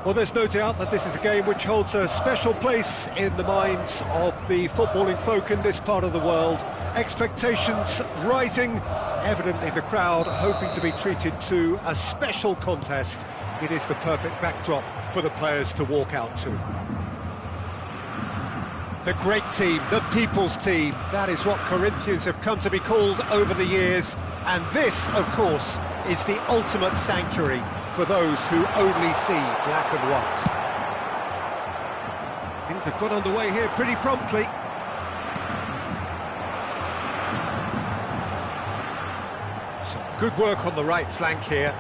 Well, there's no doubt that this is a game which holds a special place in the minds of the footballing folk in this part of the world. Expectations rising, evidently the crowd hoping to be treated to a special contest. It is the perfect backdrop for the players to walk out to. The great team, the people's team, that is what Corinthians have come to be called over the years. And this, of course, is the ultimate sanctuary for those who only see black and white. Things have got underway here pretty promptly. Some good work on the right flank here.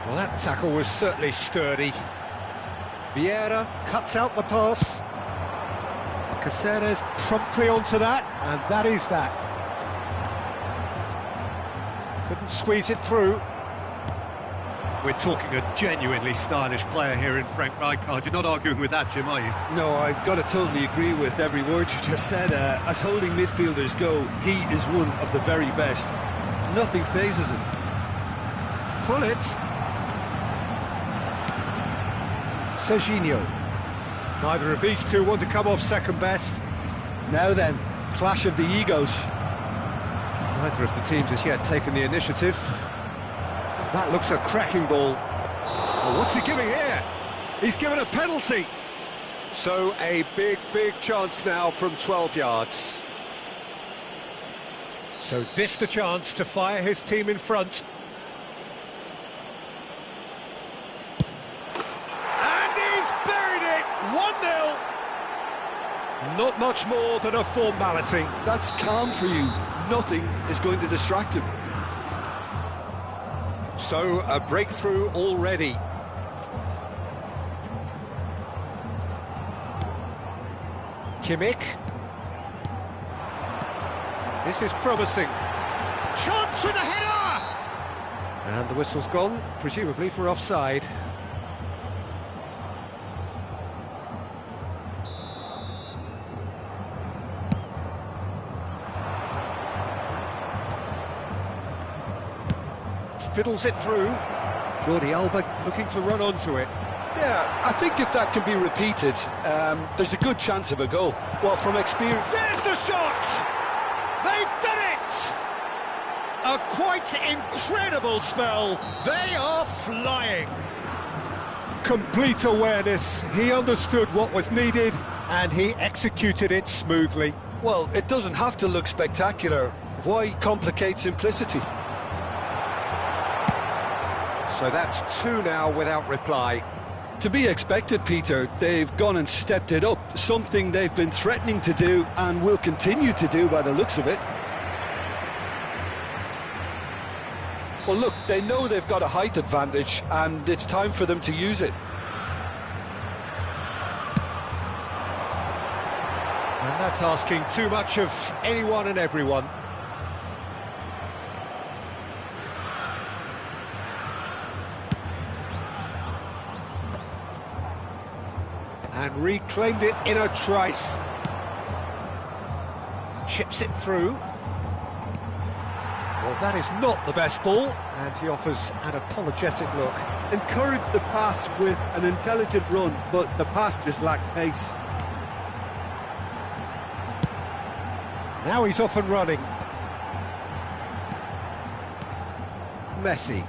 Well, that tackle was certainly sturdy. Vieira cuts out the pass. Caceres promptly onto that, and that is that. Couldn't squeeze it through. We're talking a genuinely stylish player here in Frank Rijkaard. You're not arguing with that, Jim, are you? No, I've got to totally agree with every word you just said. As holding midfielders go, he is one of the very best. Nothing phases him. Pull it. Serginho. Neither of these two want to come off second best. Now then, clash of the egos. Neither of the teams has yet taken the initiative. That looks a cracking ball. Oh, what's he giving here? He's given a penalty. So a big chance now from 12 yards. So this the chance to fire his team in front. And he's buried it! 1-0. Not much more than a formality. That's calm for you. Nothing is going to distract him. So, a breakthrough already. Kimmich. This is promising. Chance with a header! And the whistle's gone, presumably for offside. Fiddles it through. Jordi Alba looking to run onto it. Yeah, I think if that can be repeated, there's a good chance of a goal. Well, from experience... There's the shot! They've done it! A quite incredible spell. They are flying. Complete awareness. He understood what was needed, and he executed it smoothly. Well, it doesn't have to look spectacular. Why complicate simplicity? So that's two now without reply. To be expected, Peter. They've gone and stepped it up, something they've been threatening to do and will continue to do by the looks of it. Well, look, they know they've got a height advantage and it's time for them to use it. And that's asking too much of anyone and everyone. And reclaimed it in a trice. Chips it through. Well, that is not the best ball, and he offers an apologetic look. Encourage the pass with an intelligent run, but the pass just lacked pace. Now he's off and running. Messi.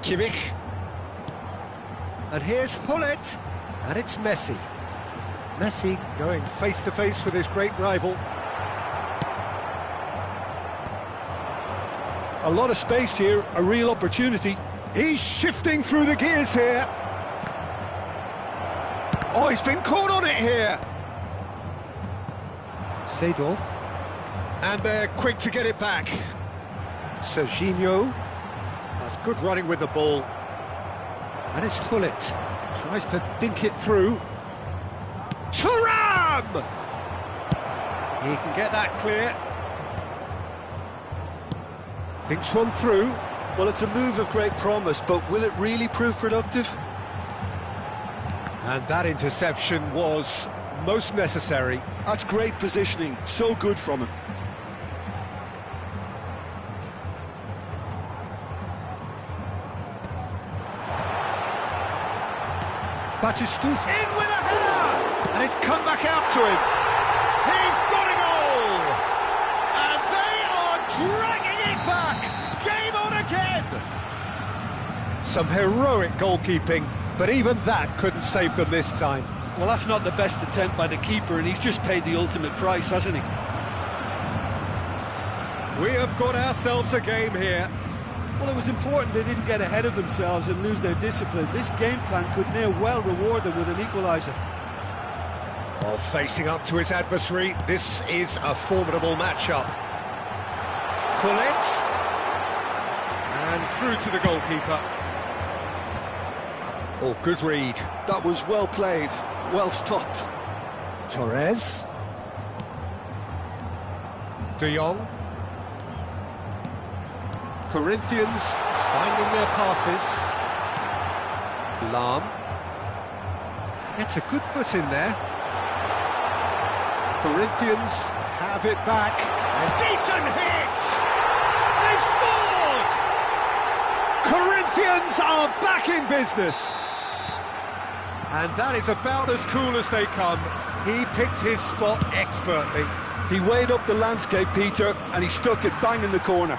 Kimmich. And here's Hullet, and it's Messi. Messi going face-to-face with his great rival. A lot of space here, a real opportunity. He's shifting through the gears here. Oh, he's been caught on it here. Seedorf. And they're quick to get it back. Serginho. That's good running with the ball. And it's Hullet. Tries to dink it through. Thuram! He can get that clear. Dinks one through. Well, it's a move of great promise, but will it really prove productive? And that interception was most necessary. That's great positioning, so good from him. Batistuta in with a header! And it's come back out to him. He's got a goal! And they are dragging it back! Game on again! Some heroic goalkeeping, but even that couldn't save them this time. Well, that's not the best attempt by the keeper, and he's just paid the ultimate price, hasn't he? We have got ourselves a game here. Well, it was important they didn't get ahead of themselves and lose their discipline. This game plan could now well reward them with an equaliser. Oh, facing up to his adversary, this is a formidable matchup. Hullet. And through to the goalkeeper. Oh, good read. That was well played, well stopped. Torres. De Jong. Corinthians finding their passes. Lahm. Gets a good foot in there. Corinthians have it back. A decent hit! They've scored! Corinthians are back in business. And that is about as cool as they come. He picked his spot expertly. He weighed up the landscape, Peter, and he stuck it bang in the corner.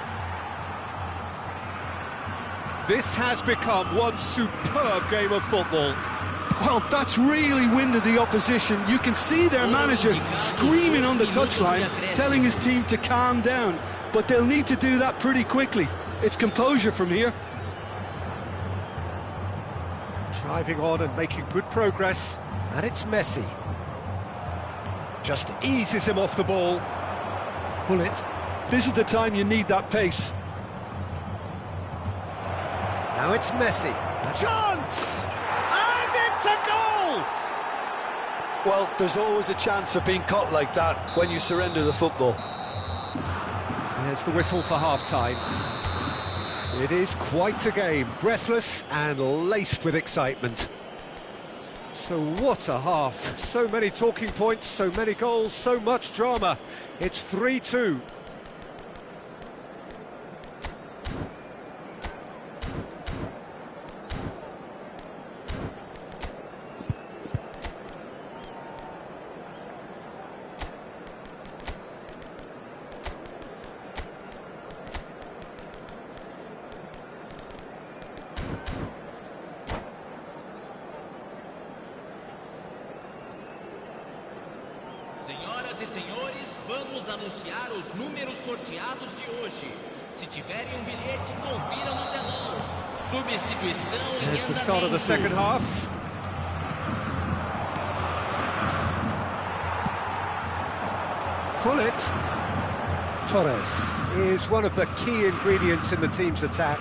This has become one superb game of football. Well, that's really winded the opposition. You can see their manager screaming on the touchline, telling his team to calm down. But they'll need to do that pretty quickly. It's composure from here. Driving on and making good progress. And it's Messi. Just eases him off the ball. Hullet. This is the time you need that pace. Now it's Messi. Chance! And it's a goal! Well, there's always a chance of being caught like that when you surrender the football. There's the whistle for half-time. It is quite a game, breathless and laced with excitement. So what a half. So many talking points, so many goals, so much drama. It's 3-2. Senhoras e senhores, vamos anunciar os números sorteados de hoje. Se tiverem bilhete, confiram no telão. Substituição em Here's the start of the second half. Hullet. Torres is one of the key ingredients in the team's attack.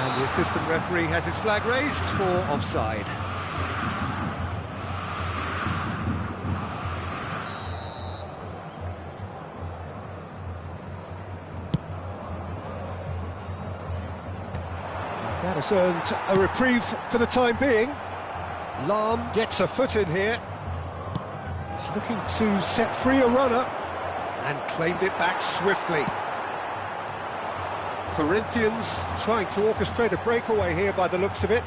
And the assistant referee has his flag raised for offside. That has earned a reprieve for the time being. Lahm gets a foot in here. He's looking to set free a runner and claimed it back swiftly. Corinthians trying to orchestrate a breakaway here by the looks of it.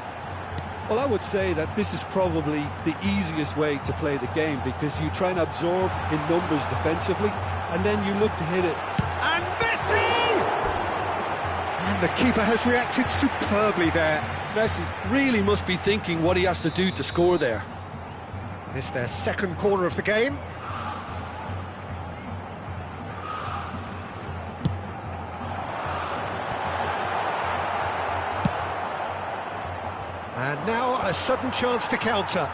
Well, I would say that this is probably the easiest way to play the game because you try and absorb in numbers defensively and then you look to hit it. And Messi! And the keeper has reacted superbly there. Messi really must be thinking what he has to do to score there. It's their second corner of the game. Now a sudden chance to counter.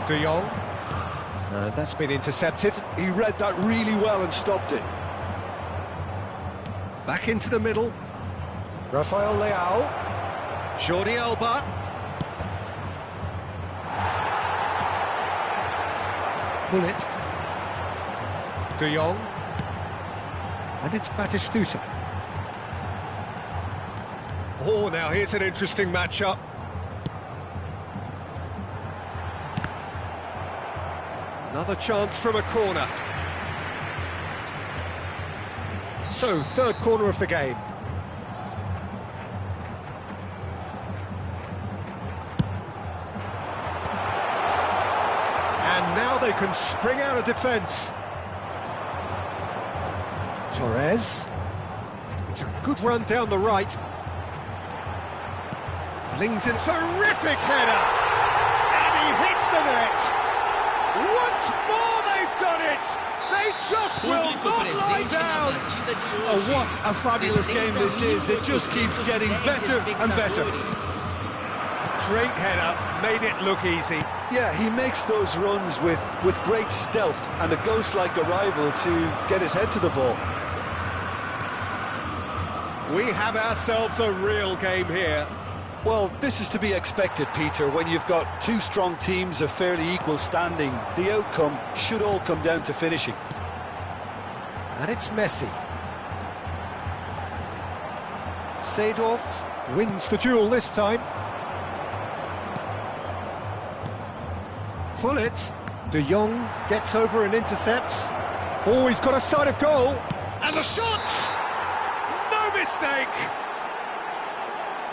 De Jong. That's been intercepted. He read that really well and stopped it. Back into the middle. Rafael Leao. Jordi Alba. Pull it. De Jong. And it's Batistuta. Oh, now here's an interesting matchup. Another chance from a corner. So, third corner of the game. And now they can spring out of defence. Torres. It's a good run down the right. Flings in. Terrific header! And he hits the net! Once more they've done it! They just will not lie down! Oh, what a fabulous game this is. It just keeps getting better and better. Great header, made it look easy. Yeah, he makes those runs with great stealth and a ghost-like arrival to get his head to the ball. We have ourselves a real game here. Well, this is to be expected, Peter. When you've got two strong teams of fairly equal standing, the outcome should all come down to finishing. And it's Messi. Seedorf wins the duel this time. Pull it. De Jong gets over and intercepts. Oh, he's got a sight of goal. And the shot! No mistake!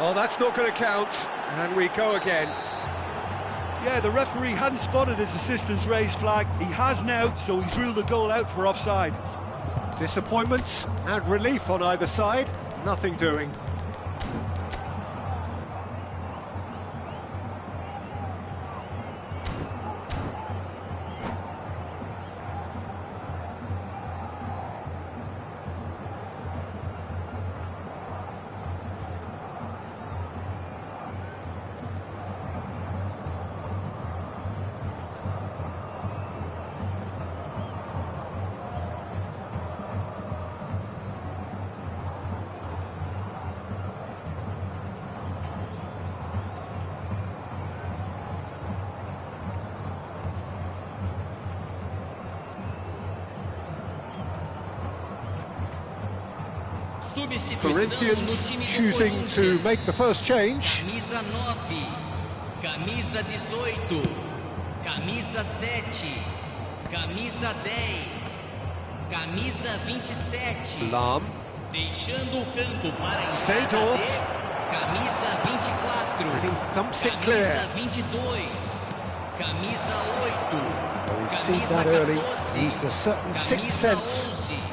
Oh, that's not going to count. And we go again. Yeah, the referee hadn't spotted his assistant's raised flag. He has now, so he's ruled the goal out for offside. Disappointment and relief on either side. Nothing doing. Corinthians choosing to make the first change. Camisa 9, camisa 18, camisa 7, camisa 10, camisa 27. Lahm. Deixando o campo para a Seedorf. Camisa 24. And he thumps it clear. Camisa 22. Camisa 8. Well, we've seen that early. Used a certain sixth sense. 11.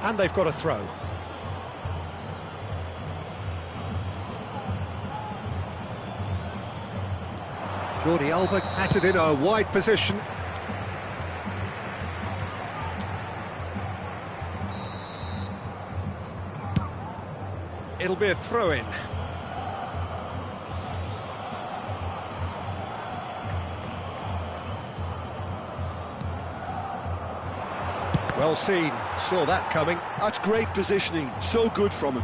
And they've got a throw. Jordi Alba at it in a wide position. It'll be a throw-in. Well seen, saw that coming. That's great positioning, so good from him.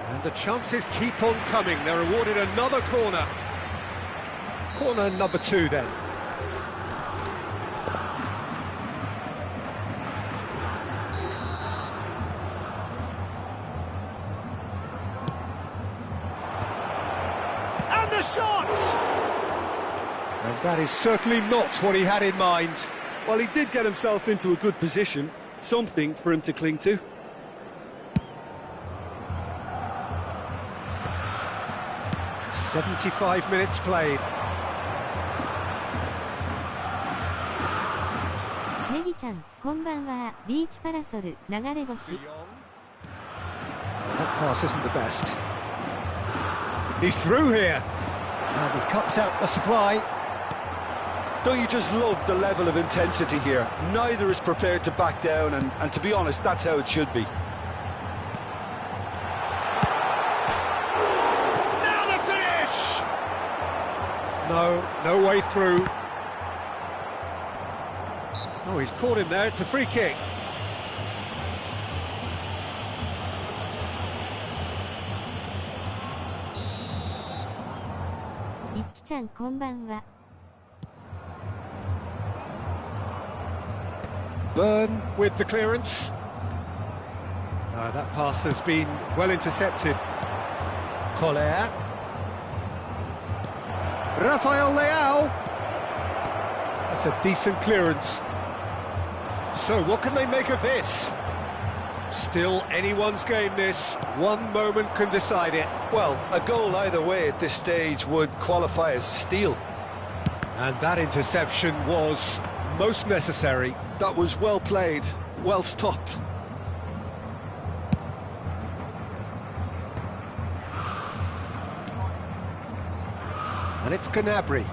And the chances keep on coming. They're awarded another corner. Corner number 2 then. And the shot! And that is certainly not what he had in mind. Well, he did get himself into a good position, something for him to cling to. "75 minutes played. ちゃん、こんばんは。ビーチパラソル、流れ星。That pass isn't the best. He's through here. And he cuts out the supply. Don't you just love the level of intensity here? Neither is prepared to back down, and to be honest, that's how it should be. Now the finish! No way through. Oh, he's caught him there. It's a free kick. Ikki-chan, こんばんは。Burn with the clearance. That pass has been well intercepted. Collier. Rafael Leao. That's a decent clearance. So what can they make of this? Still anyone's game this. One moment can decide it. Well, a goal either way at this stage would qualify as a steal. And that interception was most necessary. That was well played, well stopped. And it's Gnabry.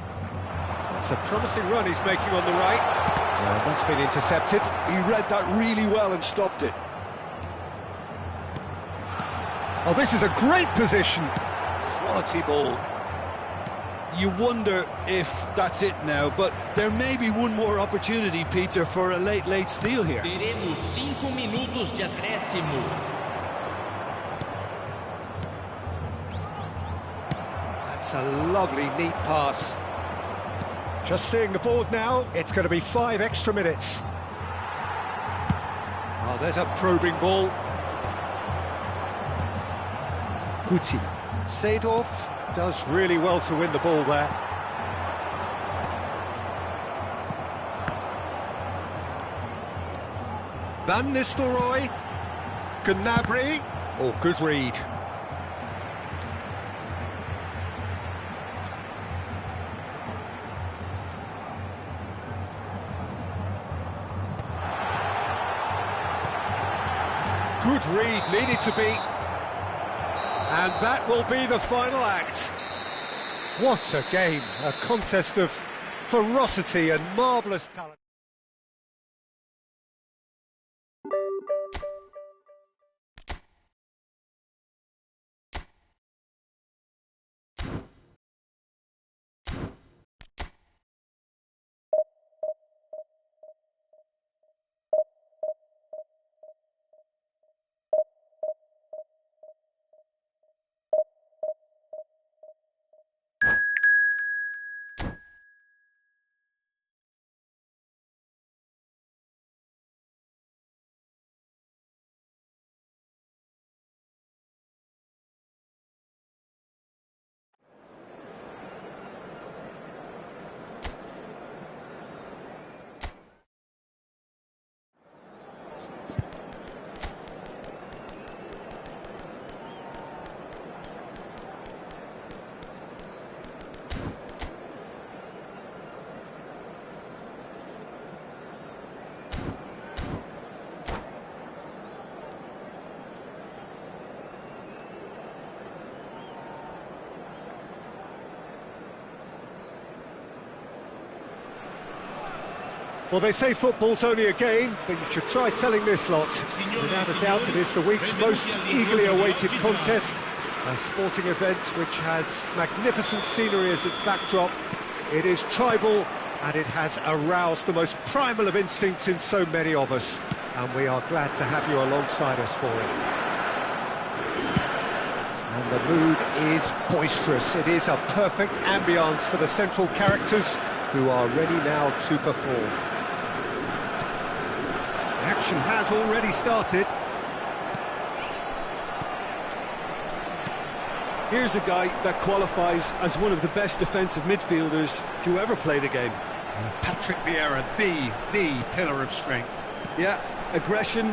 That's a promising run he's making on the right. Well, that's been intercepted. He read that really well and stopped it. Oh, this is a great position. Quality ball. You wonder if that's it now, but there may be one more opportunity, Peter, for a late steal here. Teremos 5 minutos de acréscimo. That's a lovely, neat pass. Just seeing the board now, it's going to be 5 extra minutes. Oh, there's a probing ball. Guti. Seedorf does really well to win the ball there. Van Nistelrooy. Gnabry. Oh, good read. Good read, needed to be. And that will be the final act. What a game, a contest of ferocity and marvellous talent. Well, they say football's only a game, but you should try telling this lot. Without a doubt, it is the week's most eagerly awaited contest. A sporting event which has magnificent scenery as its backdrop. It is tribal, and it has aroused the most primal of instincts in so many of us. And we are glad to have you alongside us for it. And the mood is boisterous. It is a perfect ambience for the central characters who are ready now to perform. Action has already started. Here's a guy that qualifies as one of the best defensive midfielders to ever play the game. Patrick Vieira, the pillar of strength. Yeah, aggression,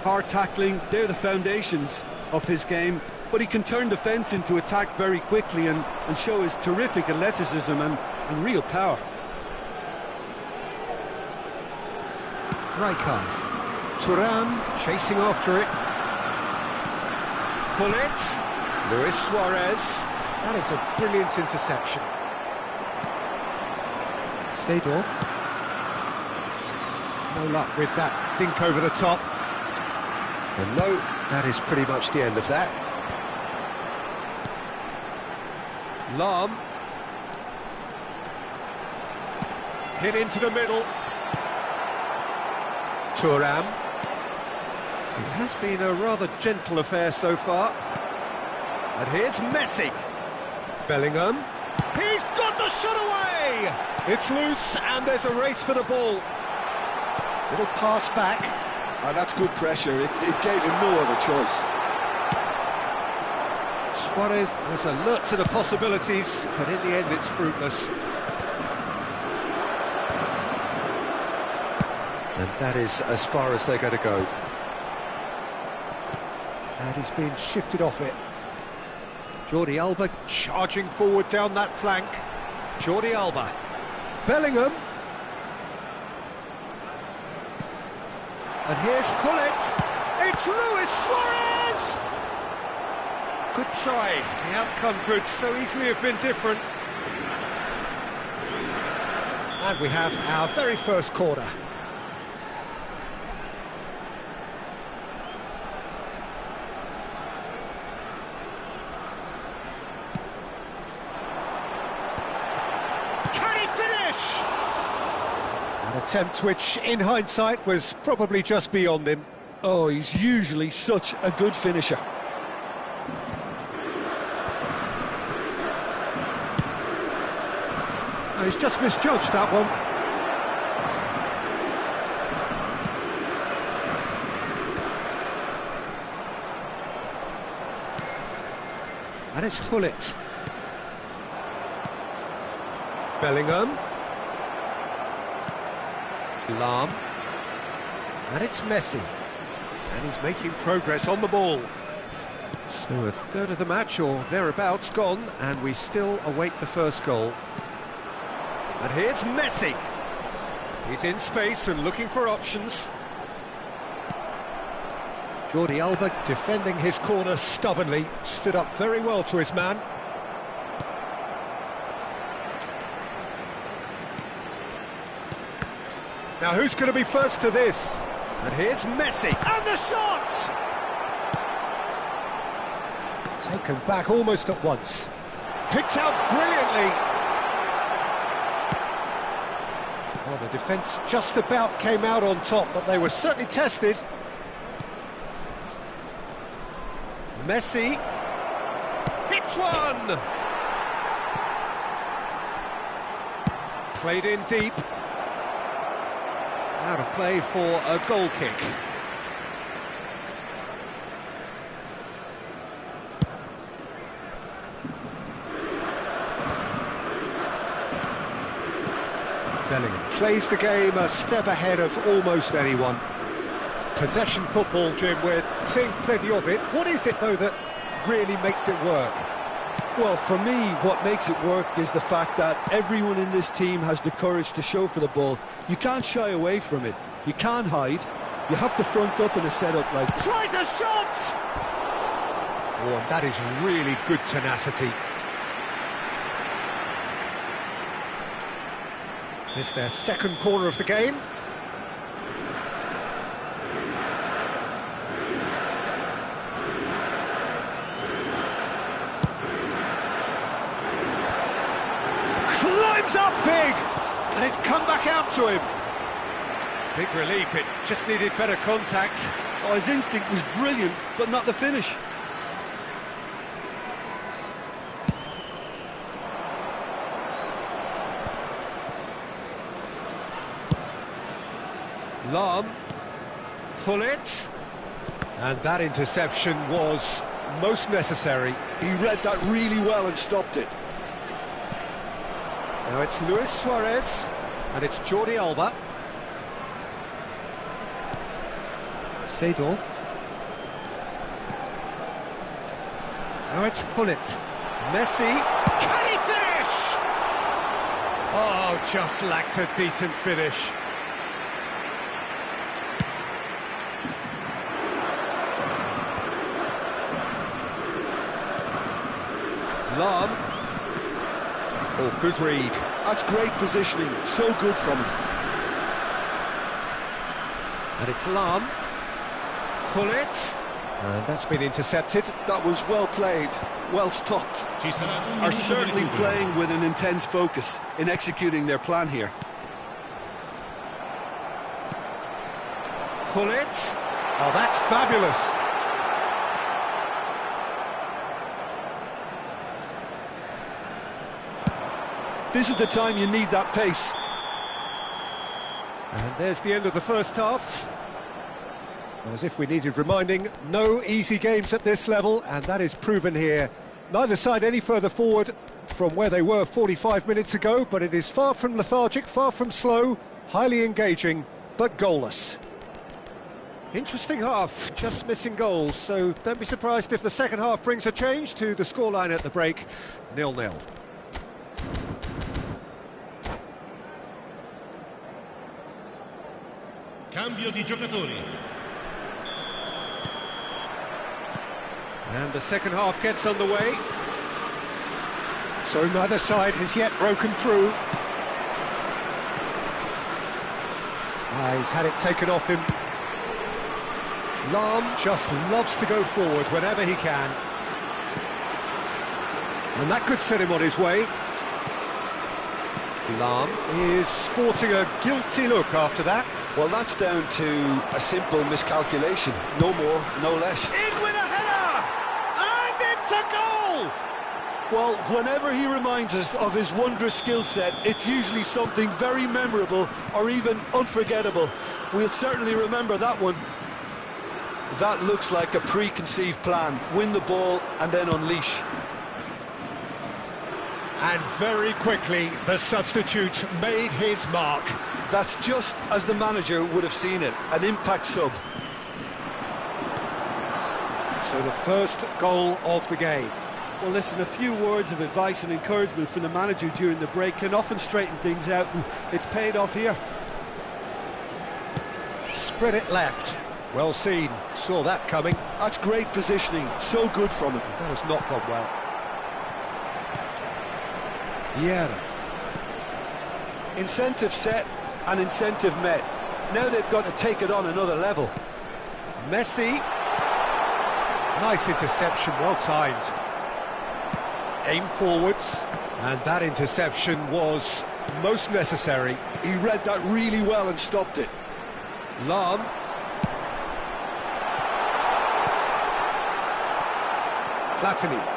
hard tackling, they're the foundations of his game, but he can turn defence into attack very quickly and show his terrific athleticism and real power. Rijkaard. Thuram chasing after it. Gullit. Luis Suarez. That is a brilliant interception. Seedorf. No luck with that dink over the top. And no, that is pretty much the end of that. Lahm. Hit into the middle. Thuram. It has been a rather gentle affair so far. And here's Messi. Bellingham. He's got the shot away! It's loose and there's a race for the ball. Little pass back. That's good pressure. It gave him no other choice. Suarez was alert to the possibilities, but in the end it's fruitless. And that is as far as they're going to go. And he's being shifted off it. Jordi Alba charging forward down that flank. Jordi Alba. Bellingham. And here's Gullit. It's Luis Suarez! Good try. The outcome could so easily have been different. And we have our very first corner. An attempt which, in hindsight, was probably just beyond him. Oh, he's usually such a good finisher. Oh, he's just misjudged that one. And it's Gullit. Bellingham. Lahm. And it's Messi. And he's making progress on the ball. So a third of the match or thereabouts gone, and we still await the first goal. And here's Messi. He's in space and looking for options. Jordi Alba defending his corner stubbornly, stood up very well to his man. Now who's going to be first to this? And here's Messi, and the shot! Taken back almost at once. Picked out brilliantly. Well, the defence just about came out on top, but they were certainly tested. Messi hits one! Played in deep. Out of play for a goal kick. Bellingham plays the game a step ahead of almost anyone. Possession football, Jim, we're seeing plenty of it. What is it, though, that really makes it work? Well, for me, what makes it work is the fact that everyone in this team has the courage to show for the ball. You can't shy away from it. You can't hide. You have to front up in a setup like... Tries a shot! Oh, and that is really good tenacity. This is their second corner of the game. Climbs up big, and it's come back out to him. Big relief, it just needed better contact. Oh, his instinct was brilliant, but not the finish. Lahm, Gullit, and that interception was most necessary. He read that really well and stopped it. Now it's Luis Suarez, and it's Jordi Alba. Seedorf. Now it's Gullit. Messi. Can he finish? Oh, just lacked a decent finish. Lam. Oh, good read. That's great positioning, so good from him. And it's Lam. Hullet. And that's been intercepted. That was well played, well stopped. Are certainly playing with an intense focus in executing their plan here. Hullet. Oh, that's fabulous. This is the time you need that pace. And there's the end of the first half. As if we needed reminding, no easy games at this level, and that is proven here. Neither side any further forward from where they were 45 minutes ago, but it is far from lethargic, far from slow, highly engaging, but goalless. Interesting half, just missing goals, so don't be surprised if the second half brings a change to the scoreline at the break, 0-0. Cambio di giocatori. And the second half gets underway. So neither side has yet broken through. He's had it taken off him. Lam just loves to go forward whenever he can. And that could set him on his way. Lam is sporting a guilty look after that. Well, that's down to a simple miscalculation. No more, no less. In with a header! And it's a goal! Well, whenever he reminds us of his wondrous skill set, it's usually something very memorable or even unforgettable. We'll certainly remember that one. That looks like a preconceived plan. Win the ball and then unleash. And very quickly, the substitute made his mark. That's just as the manager would have seen it, an impact sub. So the first goal of the game. Well, listen, a few words of advice and encouragement from the manager during the break can often straighten things out, and it's paid off here. Spread it left. Well seen. Saw that coming. That's great positioning. So good from him. That has not gone well. Yeah. Incentive set and incentive met. Now they've got to take it on another level. Messi. Nice interception, well timed. Aim forwards, and that interception was most necessary. He read that really well and stopped it. Lam. Platini.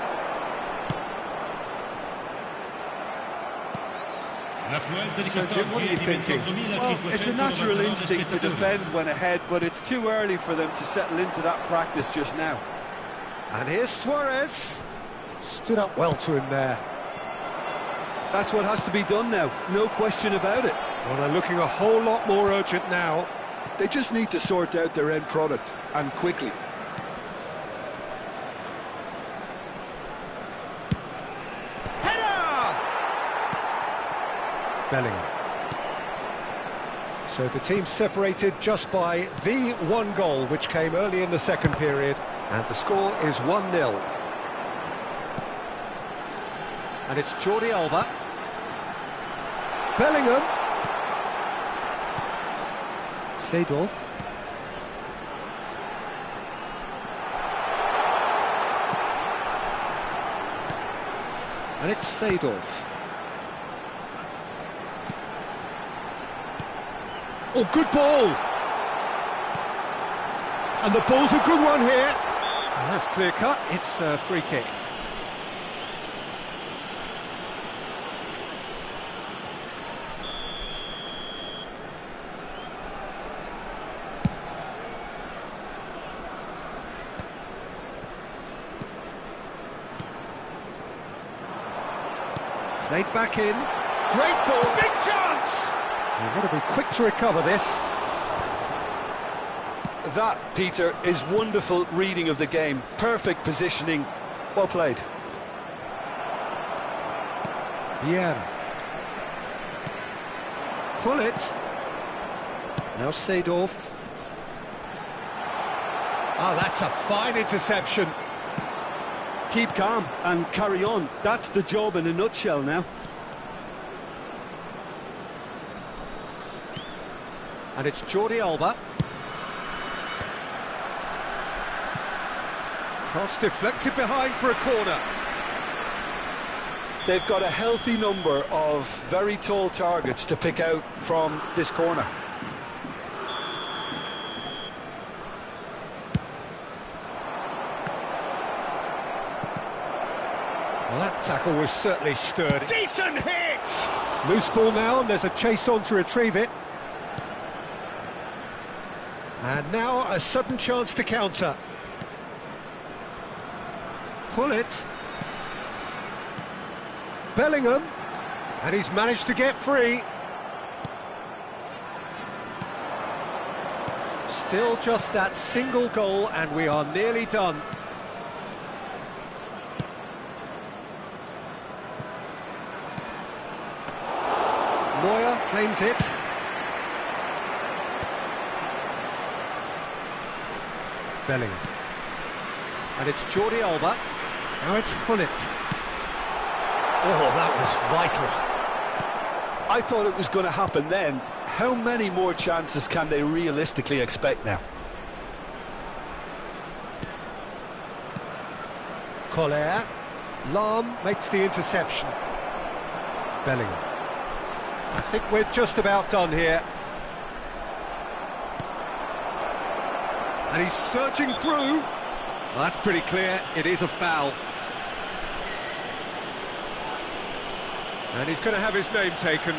So Jim, what are you thinking? Well, it's a natural instinct to defend when ahead, but it's too early for them to settle into that practice just now. And here's Suarez. Stood up well to him there. That's what has to be done now, no question about it. Well, they're looking a whole lot more urgent now. They just need to sort out their end product, and quickly. Header! Bellingham. So the team separated just by the one goal, which came early in the second period, and the score is 1-0. And it's Jordi Alba. Bellingham. Seedorf. And it's Seedorf. Oh, good ball! And the ball's a good one here. And that's clear cut, it's a free kick. Played back in. Great ball, big chance! You've got to be quick to recover this. That, Peter, is wonderful reading of the game. Perfect positioning. Well played. Yeah. Pull it. Now Seedorf. Oh, that's a fine interception. Keep calm and carry on. That's the job in a nutshell now. And it's Jordi Alba. Cross deflected behind for a corner. They've got a healthy number of very tall targets to pick out from this corner. Well, that tackle was certainly sturdy. Decent hit! Loose ball now, and there's a chase on to retrieve it. And now a sudden chance to counter. Pull it. Bellingham. And he's managed to get free. Still just that single goal, and we are nearly done. Neuer claims it. Bellingham. And it's Jordi Alba. Now it's Gullit. Oh, that was vital. I thought it was going to happen then. How many more chances can they realistically expect now? Collier. Lahm makes the interception. Bellingham. I think we're just about done here. And he's surging through. Well, that's pretty clear. It is a foul. And he's going to have his name taken.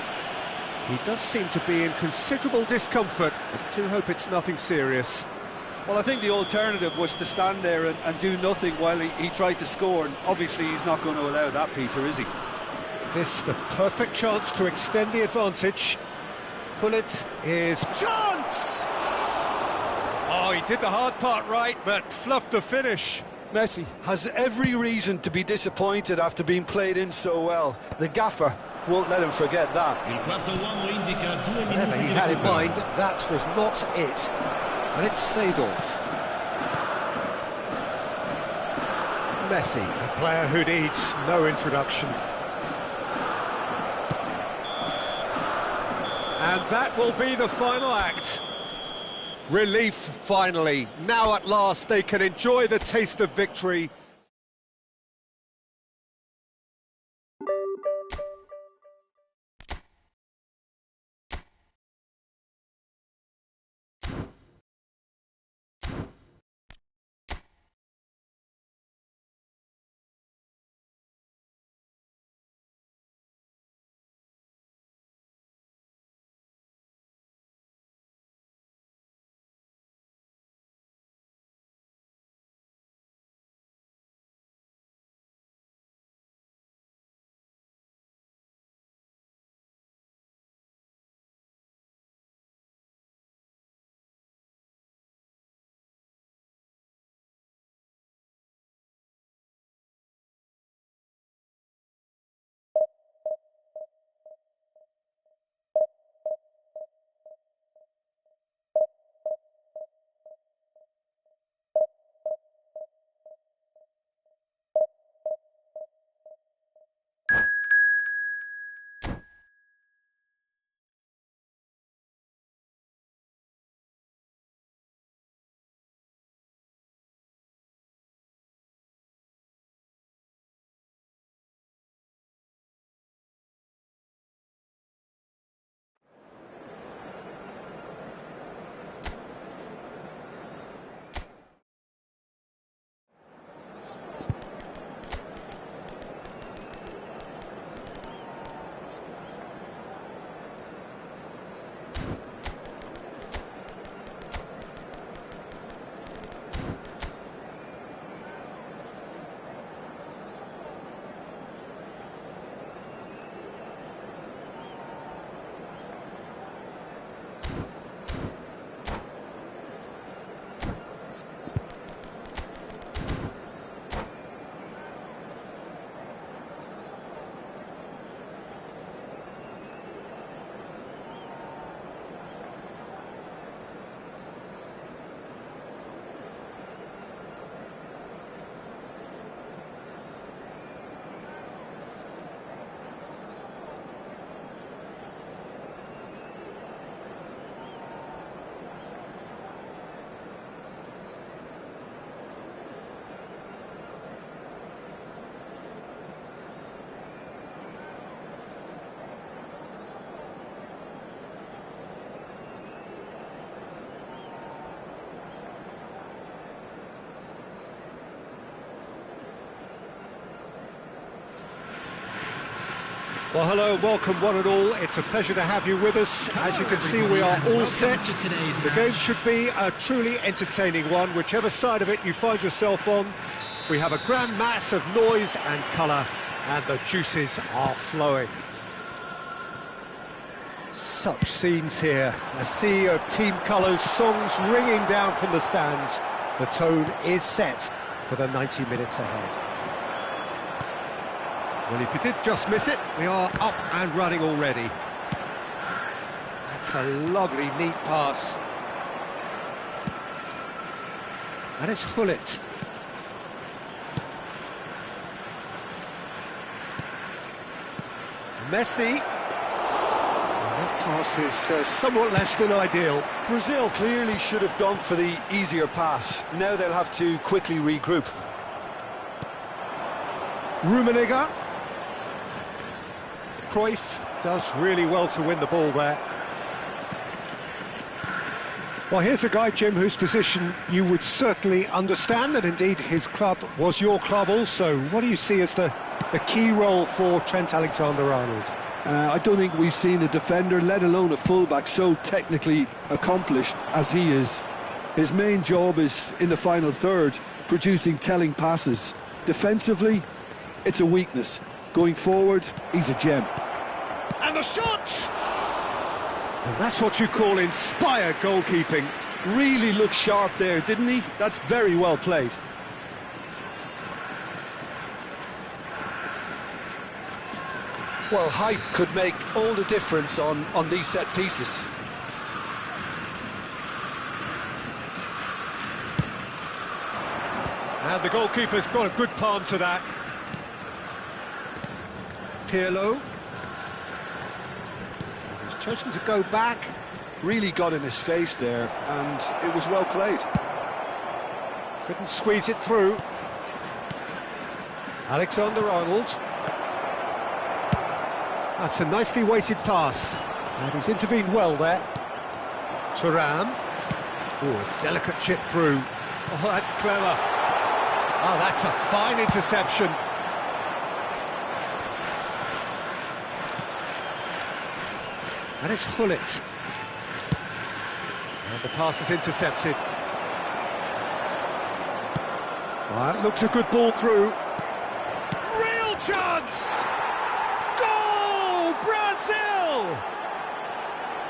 He does seem to be in considerable discomfort. I do hope it's nothing serious. Well, I think the alternative was to stand there and do nothing while he tried to score, and obviously he's not going to allow that, Peter, is he? This the perfect chance to extend the advantage. Gullit is... Chance! Oh, he did the hard part right, but fluffed the finish. Messi has every reason to be disappointed after being played in so well. The gaffer won't let him forget that. Il quarto uomo indica 2 minuti Whatever he di had in recupero. mind, that was not it. And it's Seedorf. Messi, a player who needs no introduction. And that will be the final act. Relief, finally. Now at last they can enjoy the taste of victory. Well, hello, welcome one and all. It's a pleasure to have you with us. As you can see, we are all set. The game should be a truly entertaining one, whichever side of it you find yourself on. We have a grand mass of noise and colour, and the juices are flowing. Such scenes here, a sea of team colours, songs ringing down from the stands. The tone is set for the 90 minutes ahead. Well, if you did just miss it, we are up and running already. That's a lovely, neat pass. And it's Hullet. Messi. And that pass is somewhat less than ideal. Brazil clearly should have gone for the easier pass. Now they'll have to quickly regroup. Rummenigge. Cruyff does really well to win the ball there. Well, here's a guy, Jim, whose position you would certainly understand, and indeed his club was your club also. What do you see as the key role for Trent Alexander-Arnold? I don't think we've seen a defender, let alone a fullback, so technically accomplished as he is. His main job is in the final third, producing telling passes. Defensively, it's a weakness. Going forward, he's a gem. And the shot! And that's what you call inspired goalkeeping. Really looked sharp there, didn't he? That's very well played. Well, height could make all the difference on these set pieces. And the goalkeeper's got a good palm to that. Pirlo. He's chosen to go back. Really got in his face there, and it was well played. Couldn't squeeze it through. Alexander-Arnold. That's a nicely weighted pass. And he's intervened well there. Thuram. Oh, a delicate chip through. Oh, that's clever. Oh, that's a fine interception. And it's Hullet. And the pass is intercepted. Well, that looks a good ball through. Real chance! Goal! Brazil!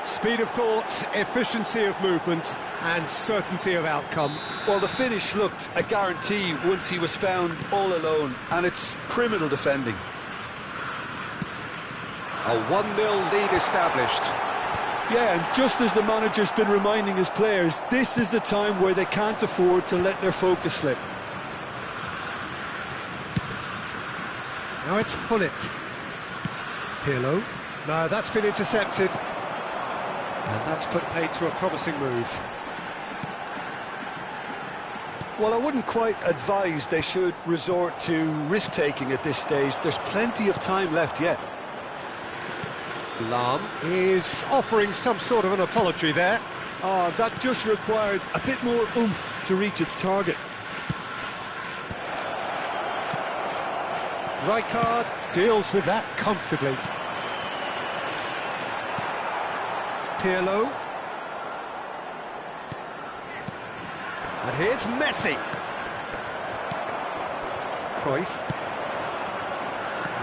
Speed of thought, efficiency of movement, and certainty of outcome. Well, the finish looked a guarantee once he was found all alone, and it's criminal defending. A 1-0 lead established. Yeah, and just as the manager's been reminding his players, this is the time where they can't afford to let their focus slip. Now it's Hullet. Pirlo. No, that's been intercepted. And that's put paid to a promising move. Well, I wouldn't quite advise they should resort to risk-taking at this stage. There's plenty of time left yet. Lahm is offering some sort of an apology there. Oh, that just required a bit more oomph to reach its target. Rijkaard deals with that comfortably. Pirlo. And here's Messi. Cruyff.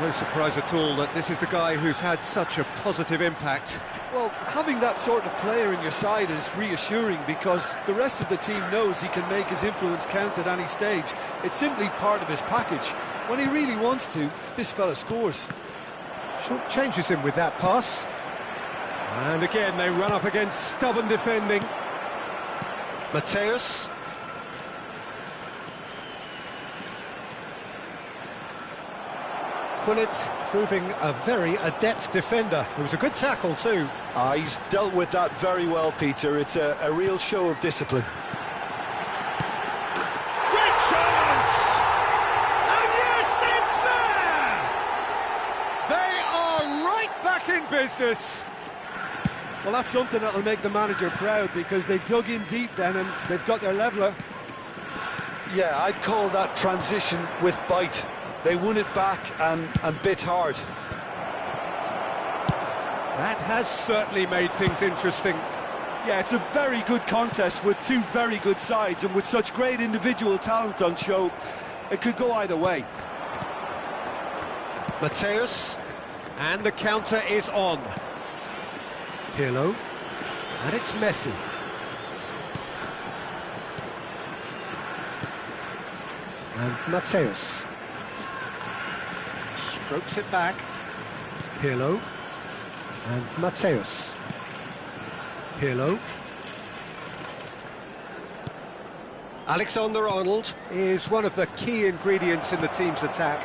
No surprise at all that this is the guy who's had such a positive impact. Well, having that sort of player in your side is reassuring because the rest of the team knows he can make his influence count at any stage. It's simply part of his package. When he really wants to, this fella scores. Short changes him with that pass. And again, they run up against stubborn defending. Mateus. Hullet proving a very adept defender. It was a good tackle too. He's dealt with that very well, Peter. It's a real show of discipline. Great chance! And yes, it's there! They are right back in business. Well, that's something that'll make the manager proud because they dug in deep then and they've got their leveller. Yeah, I'd call that transition with bite. They won it back and bit hard. That has certainly made things interesting. Yeah, it's a very good contest with two very good sides, and with such great individual talent on show, it could go either way. Mateus, and the counter is on. Pirlo, and it's Messi. And Mateus strokes it back. Pirlo, and Mateus. Pirlo. Alexander-Arnold is one of the key ingredients in the team's attack.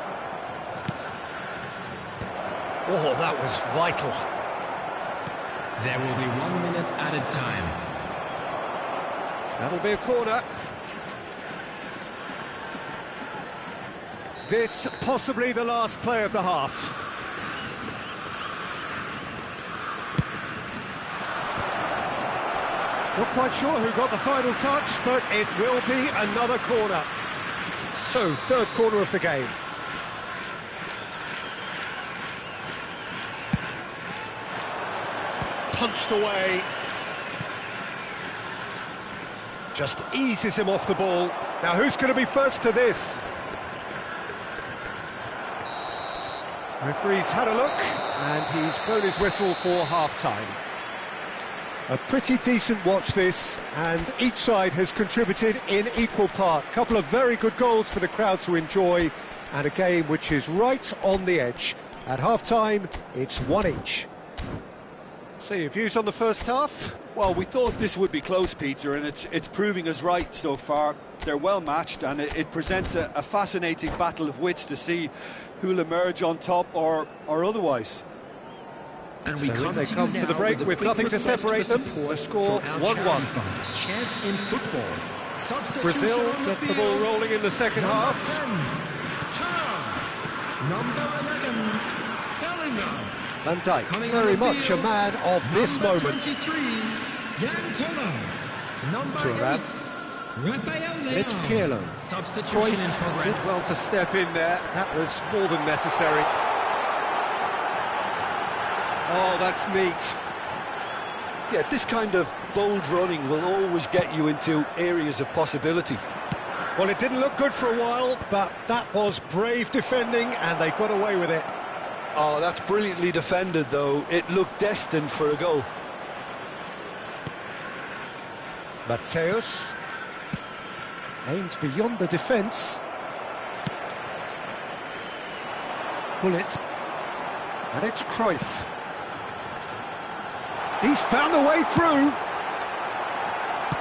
Oh, that was vital. There will be 1 minute added time. That'll be a corner. This possibly the last play of the half. Not quite sure who got the final touch, but it will be another corner. So, third corner of the game. Punched away. Just eases him off the ball. Now, who's going to be first to this? Referee's had a look, and he's blown his whistle for half-time. A pretty decent watch this, and each side has contributed in equal part. Couple of very good goals for the crowd to enjoy, and a game which is right on the edge. At half-time, it's 1 each. So, your views on the first half? Well, we thought this would be close, Peter, and it's proving us right so far. They're well matched, and it presents a fascinating battle of wits to see who'll emerge on top or otherwise. And So they come for the break with nothing to separate them. The score 1-1. Chance in football. Brazil get the ball rolling in the second half. Number 11, Bellingham. Van Dijk, very much a man of this moment. Thuram. And it's Pirlo. Cruyff did well to step in there. That was more than necessary. Oh, that's neat. Yeah, this kind of bold running will always get you into areas of possibility. Well, it didn't look good for a while, but that was brave defending, and they got away with it. Oh, that's brilliantly defended, though. It looked destined for a goal. Mateus aimed beyond the defence. Bullet, and it's Cruyff. He's found a way through.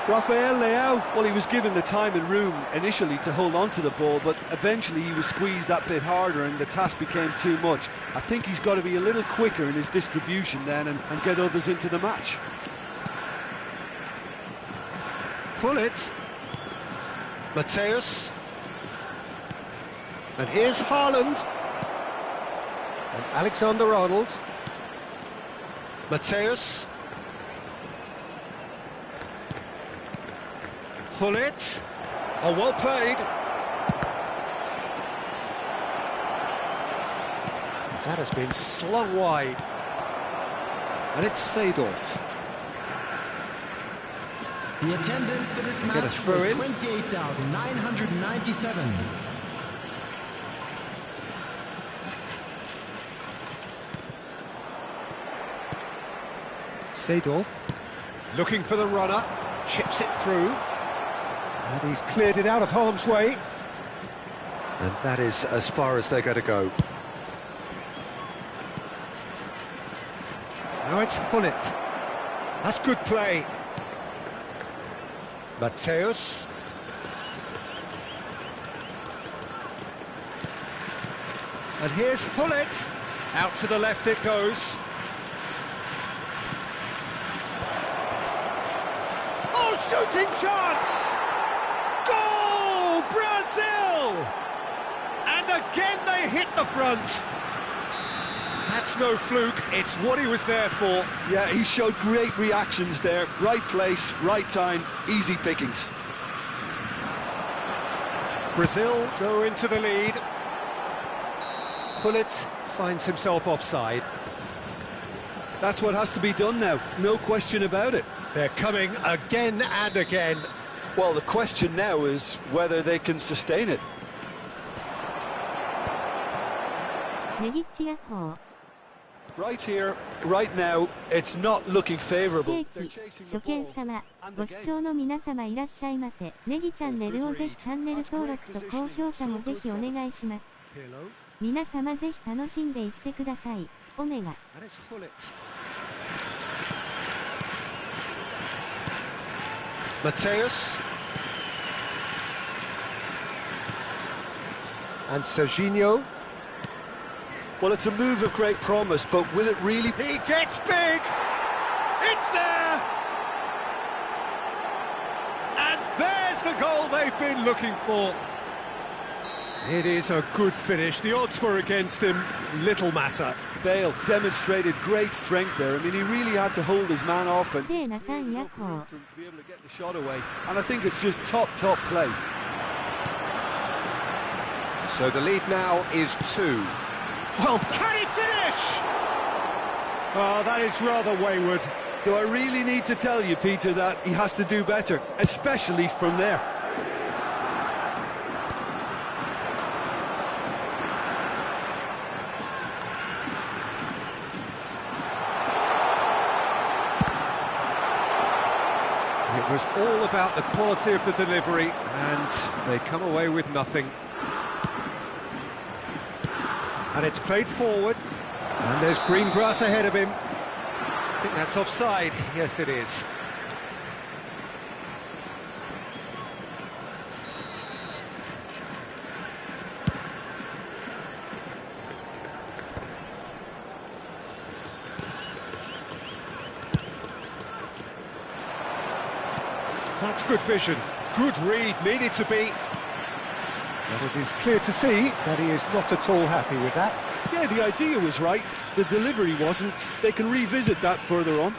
Rafael Leao, well, he was given the time and room initially to hold on to the ball, but eventually he was squeezed that bit harder and the task became too much. I think he's got to be a little quicker in his distribution then and get others into the match. Bullet. Mateus. And here's Haaland. And Alexander-Arnold. Mateus. Bullet. Oh, well played. That has been slung wide. And it's Seedorf. The attendance for this match was 28,997. Seedorf looking for the runner, chips it through, and he's cleared it out of harm's way. And that is as far as they're going to go. Now it's Bullet. That's good play. Mateus. And here's Bullet. Out to the left it goes. Oh, shooting chance! Goal, Brazil! And again they hit the front. That's no fluke, it's what he was there for. Yeah, he showed great reactions there. Right place, right time, easy pickings. Brazil go into the lead. Bullet finds himself offside. That's what has to be done now, no question about it. They're coming again and again. Well, the question now is whether they can sustain it. ネギッチヤッホー Right here, right now, it's not looking ケ favourable. ーキ初見様ご視聴の皆様いらっしゃいませ。ネギチャンネルをぜひチャンネル登録と高評価もぜひお願いします。皆様ぜひ楽しんでいってください。オメガ And it's Hullet. Mateus. And Serginho. Well, it's a move of great promise, but will it really... He gets big! It's there! And there's the goal they've been looking for. It is a good finish. The odds were against him. Little matter. Bale demonstrated great strength there. I mean, he really had to hold his man off and せーなさんヤッホー for him to be able to get the shot away. And I think it's just top play. So the lead now is 2. Well, can he finish? Oh, that is rather wayward. Do I really need to tell you, Peter, that he has to do better, especially from there? It was all about the quality of the delivery, and they come away with nothing. And it's played forward, and there's green grass ahead of him. I think that's offside. Yes, it is. That's good vision. Good read, needed to be. But it is clear to see that he is not at all happy with that. Yeah, the idea was right, the delivery wasn't. They can revisit that further on.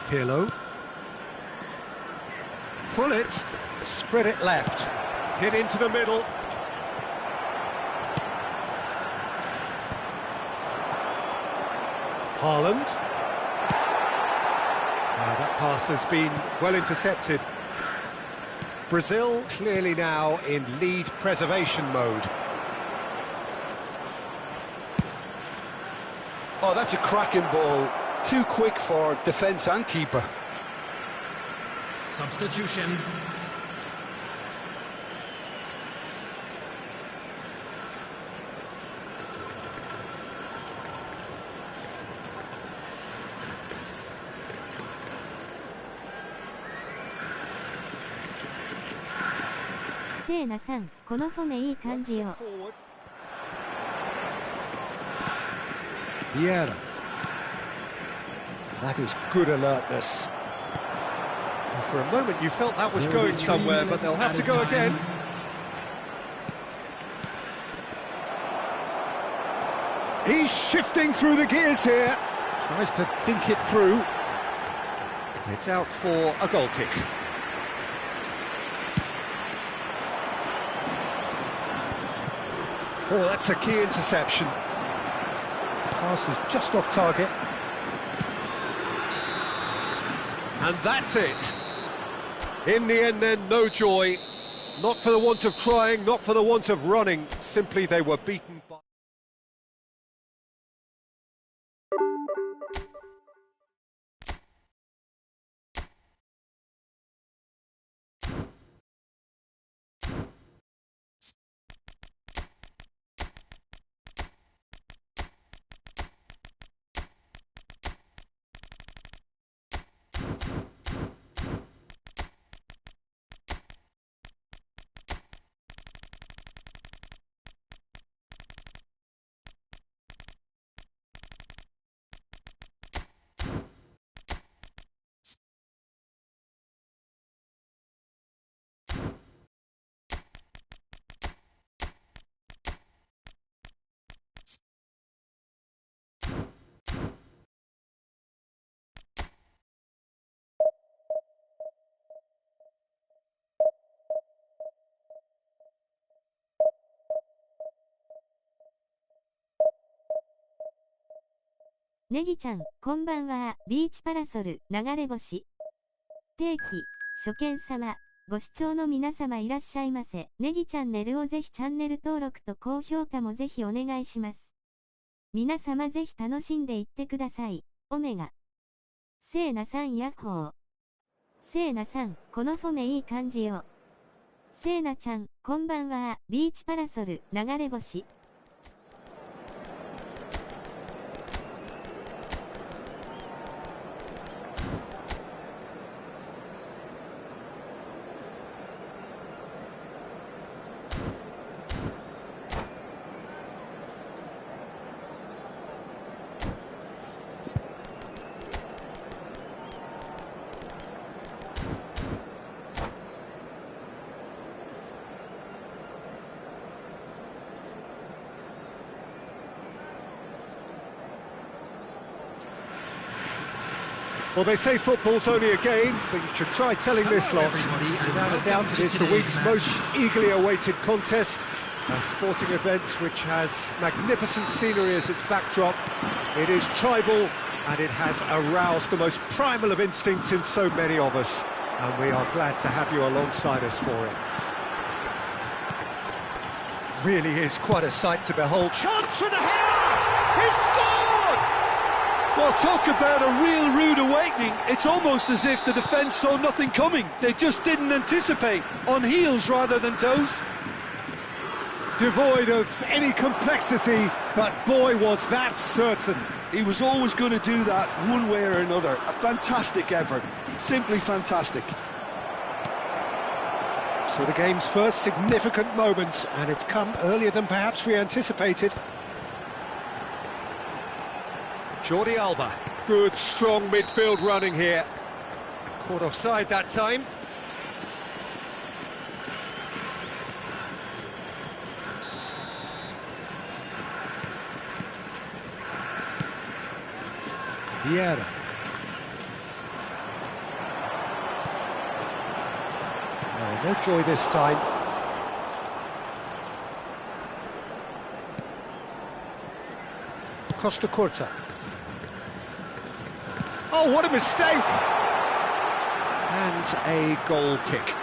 Pirlo. Pull it, spread it left. Hit into the middle. Haaland. That pass has been well intercepted. Brazil clearly now in lead preservation mode. Oh, that's a cracking ball. Too quick for defence and keeper. Substitution.せーなさんこのフォメいい感じよ Vieira. That is good alertness. And for a moment you felt that was going somewhere, but they'll have to go again. He's shifting through the gears here. Tries to dink it through. It's out for a goal kick. Oh, that's a key interception. Pass is just off target. And that's it. In the end then, no joy. Not for the want of trying, not for the want of running. Simply they were beaten by... ネギちゃん、こんばんは。ビーチパラソル、流れ星。定期、初見様。ご視聴の皆様いらっしゃいませ。ネギチャンネルをぜひチャンネル登録と高評価もぜひお願いします。皆様ぜひ楽しんでいってください。オメガ。せーなさんヤッホー。せーなさん、このフォメいい感じよ。せーなちゃん、こんばんは。ビーチパラソル、流れ星。Well, they say football's only a game, but you should try telling this lot. Without a doubt, it is the week's most eagerly awaited contest. A sporting event which has magnificent scenery as its backdrop. It is tribal, and it has aroused the most primal of instincts in so many of us. And we are glad to have you alongside us for it. Really is quite a sight to behold. Chance for the header! He's scored! Well, talk about a real rude awakening. It's almost as if the defence saw nothing coming. They just didn't anticipate. On heels rather than toes. Devoid of any complexity, but boy, was that certain. He was always going to do that one way or another. A fantastic effort. Simply fantastic. So the game's first significant moment, and it's come earlier than perhaps we anticipated. Jordi Alba. Good, strong midfield running here. Caught offside that time. Vieira. Oh, no joy this time. Costa Curta. Oh, what a mistake! And a goal kick.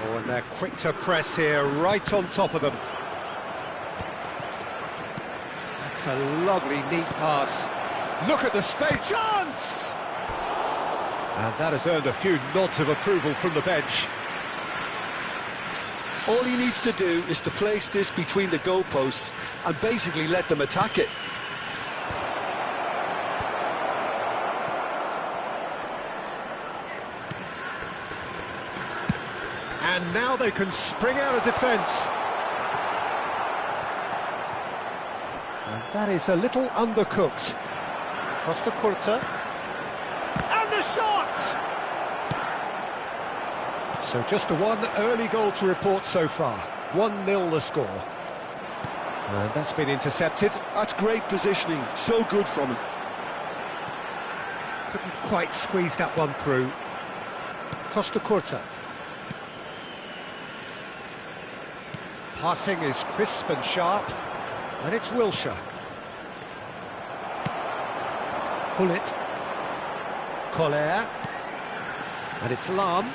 Oh, and they're quick to press here, right on top of them. That's a lovely, neat pass. Look at the space. Chance! And that has earned a few nods of approval from the bench. All he needs to do is to place this between the goalposts and basically let them attack it. And now they can spring out of defence. And that is a little undercooked. Costa Curta. And the shot! So just the one early goal to report so far. 1-0 the score. And that's been intercepted. That's great positioning. So good from him. Couldn't quite squeeze that one through. Costa Curta. Passing is crisp and sharp. And it's Wilshere. Hullet. Collier. And it's Lam.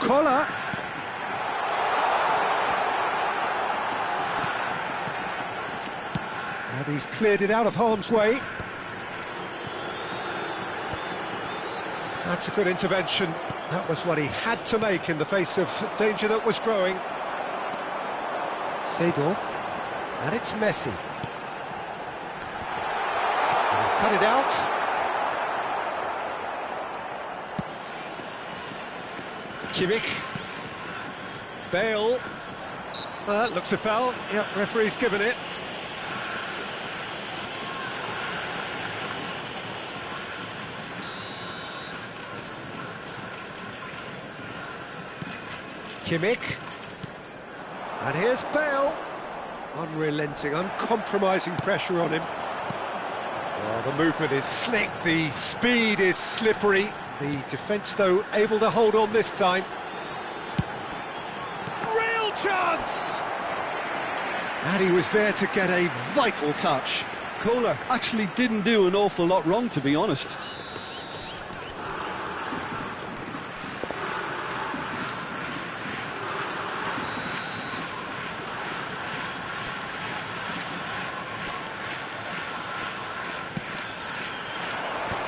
Collar. And he's cleared it out of harm's way. That's a good intervention. That was what he had to make in the face of danger that was growing. Seedorf. And it's Messi. And he's cut it out. Kimmich. Bale. Well, that looks a foul. Yep, referee's given it. Kimmich. And here's Bale. Unrelenting, uncompromising pressure on him. Well, the movement is slick, the speed is slippery. The defence, though, able to hold on this time. Real chance! And he was there to get a vital touch. Kohler actually didn't do an awful lot wrong, to be honest.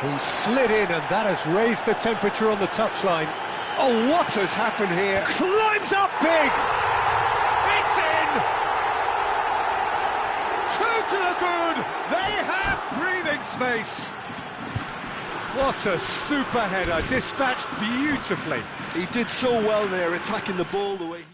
He slid in, and that has raised the temperature on the touchline. Oh, what has happened here? Climbs up big! It's in! Two to the good! They have breathing space! What a super header, dispatched beautifully. He did so well there, attacking the ball the way he...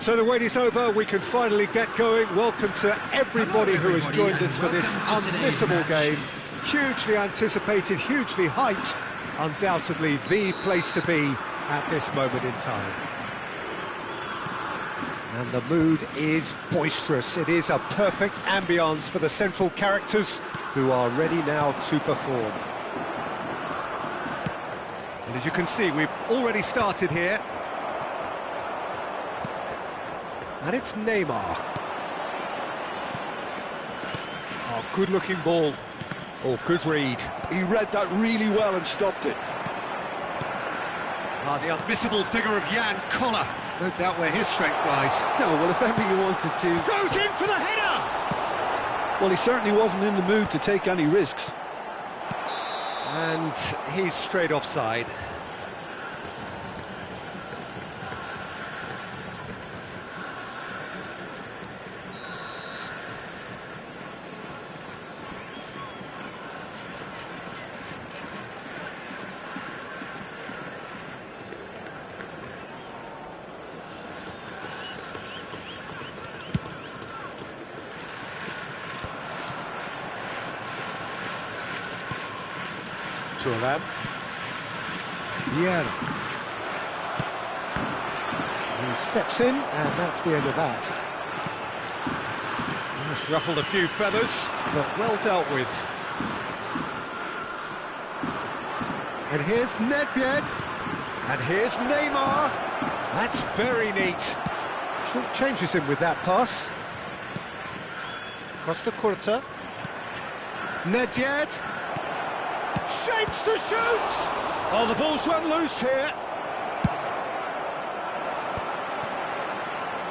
So the wait is over, we can finally get going. Welcome to everybody who has joined us for this unmissable game. Hugely anticipated, hugely hyped, undoubtedly the place to be at this moment in time. And the mood is boisterous. It is a perfect ambience for the central characters who are ready now to perform. And as you can see, we've already started here. And it's Neymar. Good-looking ball. Oh, good read. He read that really well and stopped it. Ah, the unmissable figure of Jan Koller. No doubt where his strength lies. No, well, if ever you wanted to... Goes in for the header! Well, he certainly wasn't in the mood to take any risks. And he's straight offside. Turam. Yeah. He steps in, and that's the end of that. He's ruffled a few feathers, but well dealt with. And here's Nedved. And here's Neymar. That's very neat. Short changes him with that pass. Costa Curta. Nedved. Shapes to shoot! Oh, the ball's run loose here.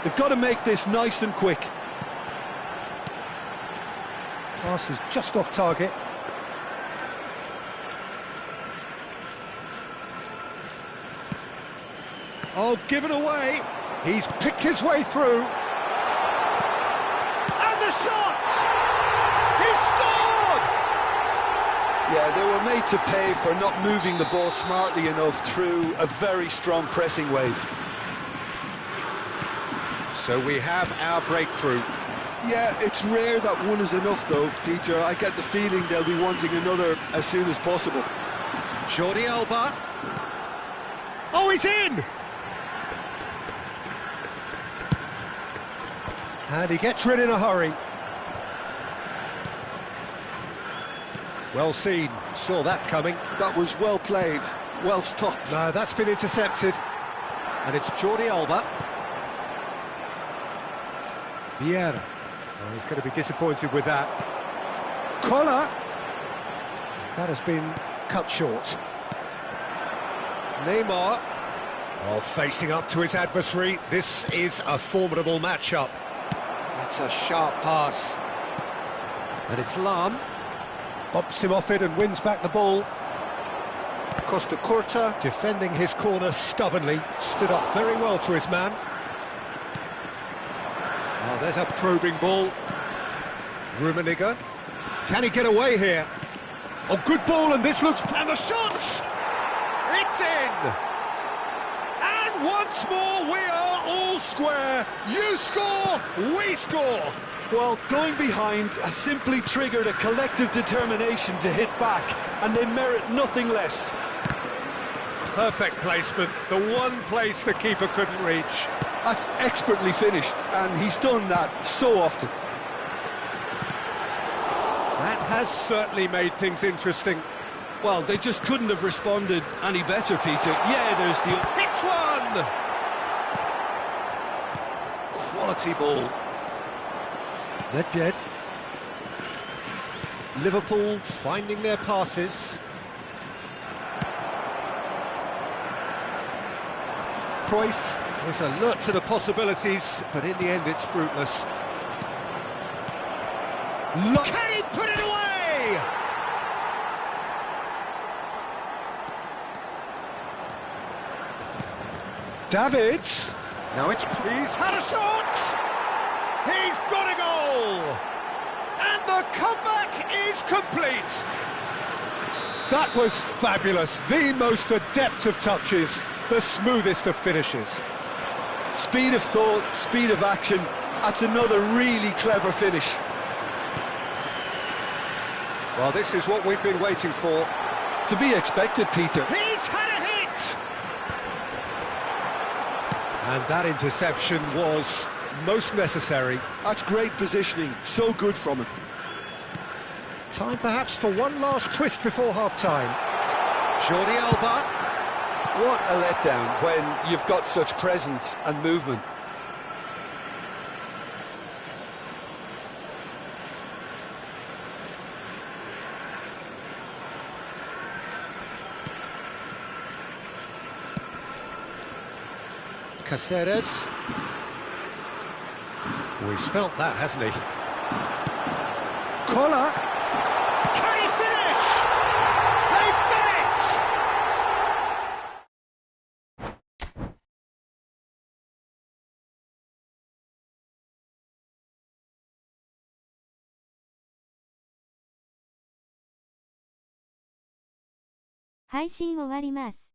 They've got to make this nice and quick. Pass is just off target. Oh, given away. He's picked his way through. And the shot! He scored! Yeah, they were made to pay for not moving the ball smartly enough through a very strong pressing wave. So we have our breakthrough. Yeah, it's rare that one is enough though, Peter. I get the feeling they'll be wanting another as soon as possible. Jordi Alba. Oh, he's in! And he gets rid in a hurry. Well seen, saw that coming. That was well played, well stopped. No, that's been intercepted. And it's Jordi Alba. Vieira. Oh, he's going to be disappointed with that. Koller. That has been cut short. Neymar. Oh, facing up to his adversary. This is a formidable matchup. That's a sharp pass. And it's Lam. Bumps him off it and wins back the ball. Costa Curta, defending his corner stubbornly, stood up very well to his man. Oh, there's a probing ball. Rummenigge. Can he get away here? Oh, good ball, and this looks... And the shot! It's in! And once more, we are all square. You score, we score. Well, going behind has simply triggered a collective determination to hit back, and they merit nothing less. Perfect placement, the one place the keeper couldn't reach. That's expertly finished, and he's done that so often. That has certainly made things interesting. Well, they just couldn't have responded any better, Peter. Yeah, there's the... Hits one! Quality ball. Nedved. Liverpool finding their passes. Cruyff is alert to the possibilities, but in the end it's fruitless. Can he put it away? Davids. Now it's... He's had a shot! He's got a goal! And the comeback is complete! That was fabulous. The most adept of touches, the smoothest of finishes. Speed of thought, speed of action. That's another really clever finish. Well, this is what we've been waiting for. To be expected, Peter. He's had a hit! And that interception was most necessary. That's great positioning, so good from him. Time perhaps for one last twist before half-time. Jordi Alba. What a letdown when you've got such presence and movement. Caceres. Oh, he's felt that, hasn't he? Collar. Can he finish? They've done it!配信終わります。